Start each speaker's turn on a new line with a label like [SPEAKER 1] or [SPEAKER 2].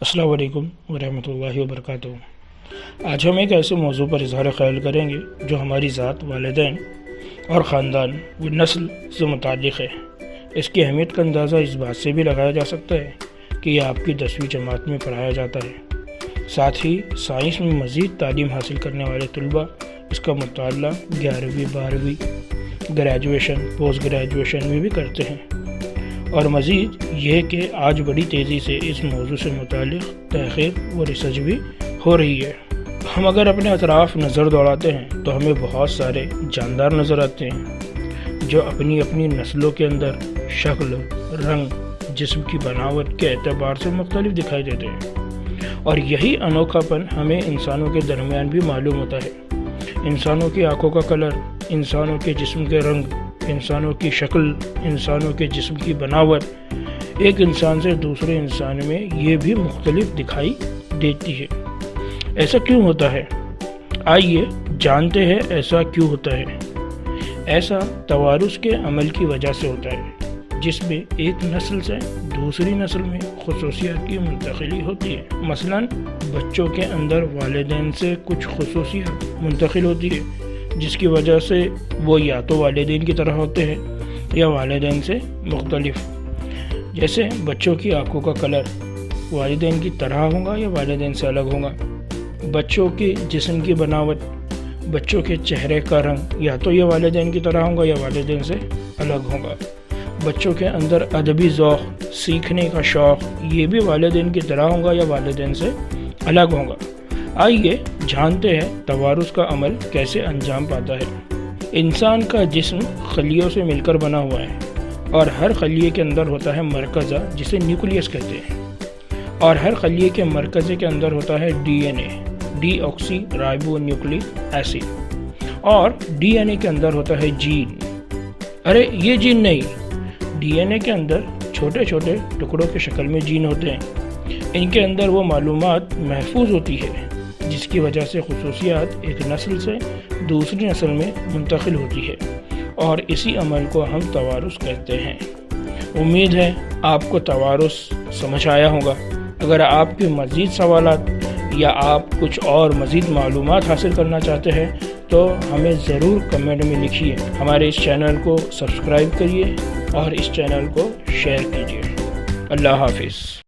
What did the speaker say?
[SPEAKER 1] السلام علیکم ورحمۃ اللہ وبرکاتہ۔ آج ہم ایک ایسے موضوع پر اظہار خیال کریں گے جو ہماری ذات، والدین اور خاندان و نسل سے متعلق ہے۔ اس کی اہمیت کا اندازہ اس بات سے بھی لگایا جا سکتا ہے کہ یہ آپ کی 10ویں جماعت میں پڑھایا جاتا ہے۔ ساتھ ہی سائنس میں مزید تعلیم حاصل کرنے والے طلباء اس کا مطالعہ 11ویں 12ویں گریجویشن، پوسٹ گریجویشن میں بھی کرتے ہیں۔ اور مزید یہ کہ آج بڑی تیزی سے اس موضوع سے متعلق تحقیق و ریسرچ بھی ہو رہی ہے۔ ہم اگر اپنے اطراف نظر دوڑاتے ہیں تو ہمیں بہت سارے جاندار نظر آتے ہیں جو اپنی اپنی نسلوں کے اندر شکل، رنگ، جسم کی بناوٹ کے اعتبار سے مختلف دکھائی دیتے ہیں، اور یہی انوکھا پن ہمیں انسانوں کے درمیان بھی معلوم ہوتا ہے۔ انسانوں کی آنکھوں کا کلر، انسانوں کے جسم کے رنگ، انسانوں کی شکل، انسانوں کے جسم کی بناوٹ ایک انسان سے دوسرے انسان میں یہ بھی مختلف دکھائی دیتی ہے۔ ایسا کیوں ہوتا ہے؟ آئیے جانتے ہیں ایسا کیوں ہوتا ہے۔ ایسا توارث کے عمل کی وجہ سے ہوتا ہے، جس میں ایک نسل سے دوسری نسل میں خصوصیات کی منتقلی ہوتی ہے۔ مثلا بچوں کے اندر والدین سے کچھ خصوصیات منتقل ہوتی ہے، جس کی وجہ سے وہ یا تو والدین کی طرح ہوتے ہیں یا والدین سے مختلف۔ جیسے بچوں کی آنکھوں کا کلر والدین کی طرح ہوگا یا والدین سے الگ ہوگا۔ بچوں کی جسم کی بناوٹ، بچوں کے چہرے کا رنگ یا تو یہ والدین کی طرح ہوگا یا والدین سے الگ ہوگا۔ بچوں کے اندر ادبی ذوق، سیکھنے کا شوق، یہ بھی والدین کی طرح ہوگا یا والدین سے الگ ہوگا۔ آئیے جانتے ہیں توارث کا عمل کیسے انجام پاتا ہے۔ انسان کا جسم خلیوں سے مل کر بنا ہوا ہے، اور ہر خلیے کے اندر ہوتا ہے مرکزہ جسے نیوکلیس کہتے ہیں، اور ہر خلیے کے مرکزے کے اندر ہوتا ہے ڈی این اے، ڈی آکسی رائبو نیوکلک ایسڈ، اور ڈی این اے کے اندر ہوتا ہے جین۔ ارے یہ جین نہیں، ڈی این اے کے اندر چھوٹے چھوٹے ٹکڑوں کے شکل میں جین ہوتے ہیں۔ ان کے اندر وہ معلومات محفوظ ہوتی ہے جس کی وجہ سے خصوصیات ایک نسل سے دوسری نسل میں منتقل ہوتی ہے، اور اسی عمل کو ہم توارث کہتے ہیں۔ امید ہے آپ کو توارث سمجھ آیا ہوگا۔ اگر آپ کے مزید سوالات یا آپ کچھ اور مزید معلومات حاصل کرنا چاہتے ہیں تو ہمیں ضرور کمنٹ میں لکھیے۔ ہمارے اس چینل کو سبسکرائب کریے اور اس چینل کو شیئر کیجیے۔ اللہ حافظ۔